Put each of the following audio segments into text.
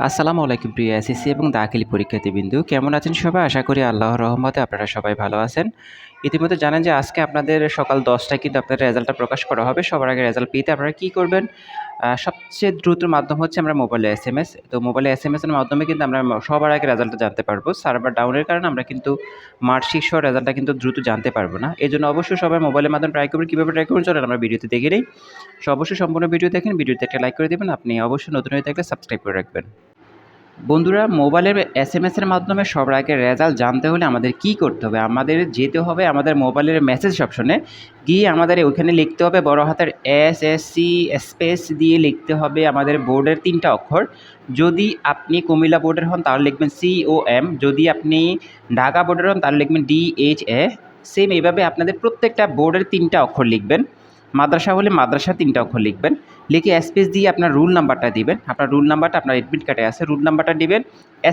আসসালামু আলাইকুম প্রিয় এসএসসি এবং দাখিল পরীক্ষার্থীবৃন্দু। কেমন আছেন সবাই? আশা করি আল্লাহর রহমতে আপনারা সবাই ভালো আছেন। ইতিমধ্যে জানেন যে আজকে আপনাদের সকাল ১০টায় কিন্তু আপনাদের রেজাল্টটা প্রকাশ করা হবে। সবার আগে রেজাল্ট পেতে আপনারা কি করবেন? সবচেয়ে দ্রুত মাধ্যম হচ্ছে আমরা মোবাইলে এসএমএস। তো মোবাইলে এসএমএস এর মাধ্যমে কিন্তু আমরা সবার আগে রেজাল্টটা জানতে পারবো। সার্ভার ডাউনের কারণে আমরা কিন্তু মার্কশিট সহ রেজাল্টটা কিন্তু দ্রুত জানতে পারবো না। এজন্য অবশ্যই সবাই মোবাইলের মাধ্যমে ট্রাই করবেন। কিভাবে ট্রাই করবেন চলেন আমরা ভিডিওতে দেখে নেই। অবশ্যই সম্পূর্ণ ভিডিও দেখেন। ভিডিওতে একটা লাইক করে দিবেন। আপনি অবশ্যই নতুন হয়ে থাকলে সাবস্ক্রাইব করে রাখবেন। বন্ধুরা, মোবাইলের এসএমএস-এর মাধ্যমে সবার আগে রেজাল্ট জানতে হলে আমাদের কি করতে হবে? আমাদের যেতে হবে আমাদের মোবাইলের মেসেজ অপশনে, গিয়ে আমাদের ওইখানে লিখতে হবে বড় হাতের এসএসসি স্পেস দিয়ে লিখতে হবে আমাদের বোর্ডের ৩ টা অক্ষর। যদি আপনি কুমিল্লা বোর্ডের হন তাহলে লিখবেন COM, যদি আপনি ঢাকা বোর্ডের হন তাহলে লিখবেন DHA। সেম এভাবে আপনাদের প্রত্যেকটা বোর্ডের ৩ টা অক্ষর লিখবেন। মাদ্রাসা হলে মাদ্রাসার ৩ টা অক্ষর লিখবেন। লিখে স্পেস দিয়ে আপনার রুল নাম্বারটা দিবেন। আপনার রুল নাম্বারটা আপনার এডমিট কার্ডে আছে। রুল নাম্বারটা দিবেন।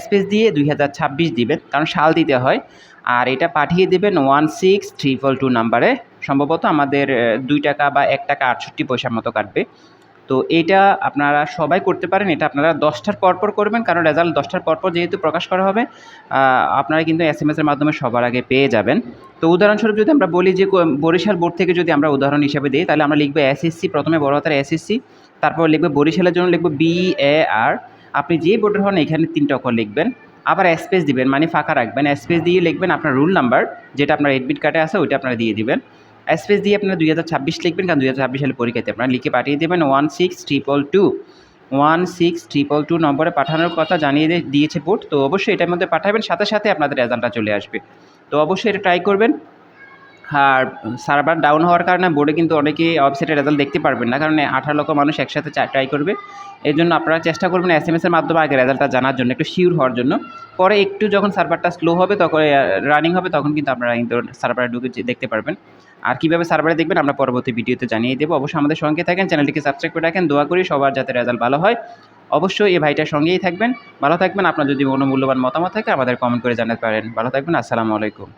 স্পেস দিয়ে ২০২৬ দিবেন। কারণ সাল দিতে হয়। আর এটা পাঠিয়ে দিবেন 16322 নাম্বারে। সম্ভবত আমাদের ৳২ বা ৳১ ৬৮ মতো কাটবে। তো এইটা আপনারা সবাই করতে পারেন। এটা আপনারা ১০টার পরপর করবেন। কারণ রেজাল্ট ১০টার পরপর যেহেতু প্রকাশ করা হবে, আপনারা কিন্তু এসএমএস-এর মাধ্যমে সবার আগে পেয়ে যাবেন। তো উদাহরণস্বরূপ যদি আমরা বলি যে বরিশাল বোর্ড থেকে যদি আমরা উদাহরণ হিসেবে দিই, তাহলে আমরা লিখব এসএসসি, প্রথমে বড় হাতের এসএসসি, তারপর লিখব বরিশালের জন্য লিখব BAR। আপনি যে বোর্ডের হন এখানে ৩ টা অক্ষর লিখবেন। আবার স্পেস দিবেন, মানে ফাঁকা রাখবেন। স্পেস দিয়ে লিখবেন আপনার রুল নাম্বার, যেটা আপনার এডমিট কার্ডে আছে ওইটা আপনারা দিয়ে দিবেন। স্পেস দিয়ে আপনারা ২০২৬ লিখবেন, কারণ ২০২৬ সালে পরীক্ষাতে আপনারা লিখে পাঠিয়ে দেবেন 16322। 16322 নম্বরে পাঠানোর কথা জানিয়ে দিয়েছে বোর্ড। তো অবশ্যই এটার মধ্যে পাঠাবেন, সাথে সাথে আপনাদের রেজাল্টটা চলে আসবে। তো অবশ্যই এটা ট্রাই করবেন। আর সার্ভার ডাউন হওয়ার কারণে বোর্ডে কিন্তু অনেকেই ওয়েবসাইটে রেজাল্ট দেখতে পারবেন না, কারণ ১৮ লক্ষ মানুষ একসাথে ট্রাই করবে। এর জন্য আপনারা চেষ্টা করবেন এসএমএস-এর মাধ্যমে আগে রেজাল্টটা জানার জন্য, একটু শিওর হওয়ার জন্য। পরে একটু যখন সার্ভারটা স্লো হবে, তখন রানিং হবে, তখন কিন্তু আপনারা কিন্তু সার্ভারে ঢুকে দেখতে পারবেন। আর কীভাবে সার্ভারে দেখবেন আমরা পরবর্তী ভিডিওতে জানিয়ে দেবো। অবশ্যই আমাদের সঙ্গে থাকেন, চ্যানেলটিকে সাবস্ক্রাইব করে রাখেন। দোয়া করি সবার যাতে রেজাল্ট ভালো হয়। অবশ্যই এই ভাইটার সঙ্গেই থাকবেন। ভালো থাকবেন। আপনার যদি কোনো মূল্যবান মতামত থাকে আমাদের কমেন্ট করে জানাতে পারেন। ভালো থাকবেন। আসসালামু আলাইকুম।